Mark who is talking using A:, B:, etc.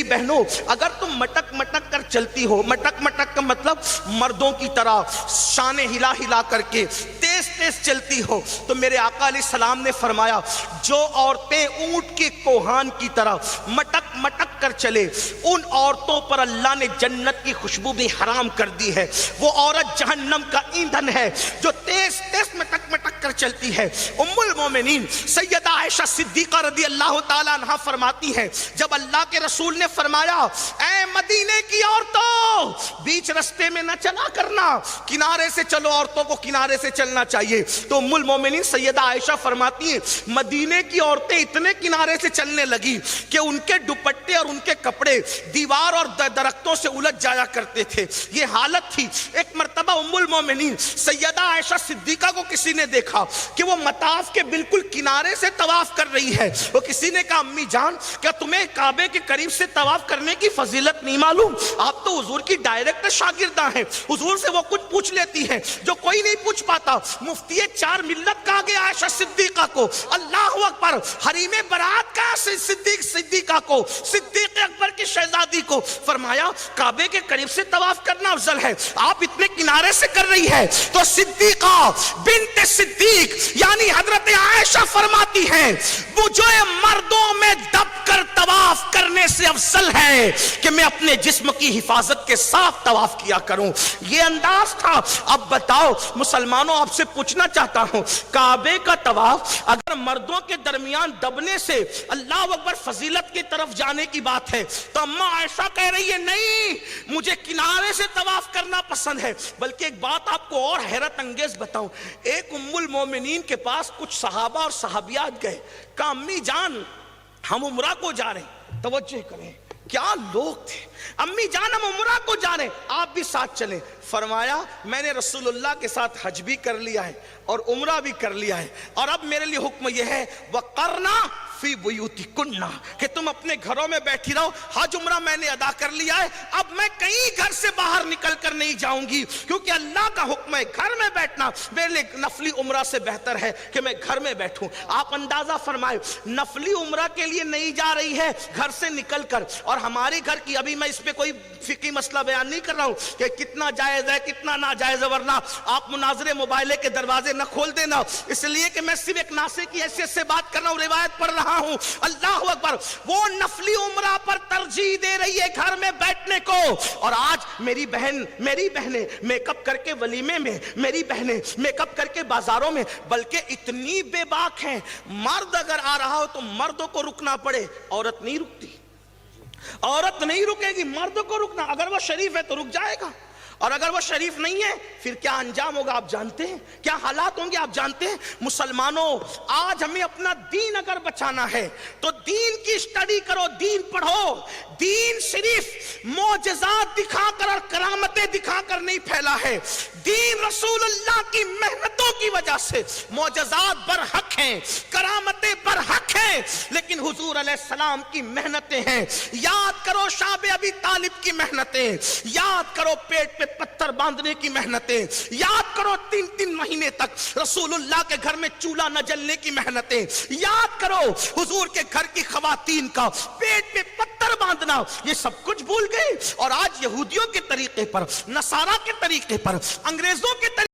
A: میری بہنوں اگر تم مٹک مٹک کر چلتی ہو، مٹک مٹک کا مطلب مردوں کی طرح شانے ہلا ہلا کر کے تیز تیز چلتی ہو، تو میرے آقا علیہ السلام نے فرمایا جو عورتیں اونٹ کے کوہان کی طرح مٹک مٹک کر چلے ان عورتوں پر اللہ نے جنت کی خوشبو بھی حرام کر دی ہے، وہ عورت جہنم کا ایندھن ہے جو تیز تیز مٹک مٹک کر چلتی ہے۔ ام المومنین سیدہ عائشہ صدیقہ رضی اللہ تعالیٰ عنہ فرماتی ہیں جب اللہ کے رسول نے فرمایا اے مدینے کی عورتوں بیچ رستے میں نہ چلا کرنا، کنارے سے چلو، عورتوں کو کنارے سے چلنا چاہیے، تو ام المومنین سیدہ عائشہ فرماتی ہیں مدینے کی عورتیں اتنے کنارے سے چلنے لگی کہ ان کے دوپٹے اور ان کے کپڑے دیوار اور درختوں سے الجھ جایا کرتے تھے، یہ حالت تھی۔ ایک مرتبہ ام المومنین سیدہ عائشہ صدیقہ کو کسی نے دیکھا کہ وہ مطاف کے بالکل کنارے سے طواف کر رہی ہے، وہ کسی نے کہا امی جان کیا تمہیں کعبے کے قریب سے طواف کرنے کی فضیلت نہیں معلوم؟ آپ تو حضور کی ڈائریکٹ شاگردہ ہیں، حضور سے وہ کچھ پوچھ لیتی ہیں جو کوئی نہیں پوچھ پاتا۔ مفتی چار ملت کہا گیا عائشہ صدیقہ کو، اللہ اکبر، حریم برات کا صدیقہ کو، صدیق اکبر کی شہزادی کو، فرمایا کعبے کے قریب سے طواف کرنا افضل ہے، آپ اتنے کنارے سے کر رہی ہے۔ تو صدیقہ بنت صدیق یعنی حضرت عائشہ فرماتی ہیں وہ جو مردوں میں دب کر طواف کرنے سے افضل ہے کہ میں اپنے جسم کی حفاظت کے ساتھ طواف کیا کروں، یہ انداز تھا۔ اب بتاؤ مسلمانوں، آپ سے پوچھنا چاہتا ہوں کعبے کا طواف اگر مردوں کے درمیان دبنے سے اللہ اکبر فضیلت کی طرف جانے کی بات ہے تو اماں عائشہ کہہ رہی ہے نہیں مجھے کنارے سے طواف کرنا پسند ہے۔ بلکہ ایک بات آپ کو اور حیرت انگیز بتاؤں، ایک ام المومنین کے پاس کچھ صحابہ اور صحابیات گئے، کہا امی جان ہم عمرہ کو جا رہے ہیں، توجہ کریں کیا لوگ تھے، امی جان ہم عمرہ کو جا رہے ہیں آپ بھی ساتھ چلیں۔ فرمایا میں نے رسول اللہ کے ساتھ حج بھی کر لیا ہے اور عمرہ بھی کر لیا ہے، اور اب میرے لیے حکم یہ ہے وَقَرْنَا فِي بُيُوتِكُنَّ کہ تم اپنے گھروں میں بیٹھی رہو، حج عمرہ میں نے ادا کر لیا ہے، اب میں کہیں گھر سے باہر نکل کر نہیں جاؤں گی کیونکہ اللہ کا حکم ہے گھر میں بیٹھنا میرے لیے نفلی عمرہ سے بہتر ہے کہ میں گھر میں بیٹھوں۔ آپ اندازہ فرمائے نفلی عمرہ کے لیے نہیں جا رہی ہے گھر سے نکل کر، اور ہماری گھر کی، ابھی میں اس پہ کوئی فقہی مسئلہ بیان نہیں کر رہا ہوں کہ کتنا جائز ہے کتنا ناجائز ہے، ورنہ آپ مناظرے موبائلے کے دروازے نہ کھول دینا، اس لیے کہ میں صرف ایک ناصح کی حیثیت سے بات کر رہا ہوں، روایت پڑھ رہا ہوں۔ اللہ اکبر، وہ نفلی عمرہ پر ترجیح دے رہی ہے گھر میں بیٹھنے کو، اور آج میری بہنیں میک اپ کر کے ولیمے میں، میری بہنیں میک اپ کر کے بازاروں میں، بلکہ اتنی بے باک ہیں مرد اگر آ رہا ہو تو مردوں کو رکنا پڑے، عورت نہیں رکتی، عورت نہیں رکے گی، مرد کو رکنا، اگر وہ شریف ہے تو رک جائے گا، اور اگر وہ شریف نہیں ہے پھر کیا انجام ہوگا آپ جانتے ہیں، کیا حالات ہوں گے آپ جانتے ہیں۔ مسلمانوں آج ہمیں اپنا دین اگر بچانا ہے تو دین کی اسٹڈی کرو، دین پڑھو، دین صرف معجزات دکھا کر اور کرامتیں دکھا کر نہیں پھیلا ہے، دین رسول اللہ کی محنتوں کی وجہ سے معجزات برحق ہیں، کرامتیں برحق ہیں، لیکن حضور علیہ السلام کی محنتیں ہیں۔ یاد کرو شعب ابی طالب کی محنتیں، یاد کرو پیٹ پہ پتھر باندھنے کی محنتیں، یاد کرو 3 مہینے تک رسول اللہ کے گھر میں چولہا نہ جلنے کی محنتیں، یاد کرو حضور کے گھر کی خواتین کا پیٹ پہ پتھر باندھنا، یہ سب کچھ بھول گئے، اور آج یہودیوں کے طریقے پر، نصارہ کے طریقے پر، انگریزوں کے طریقے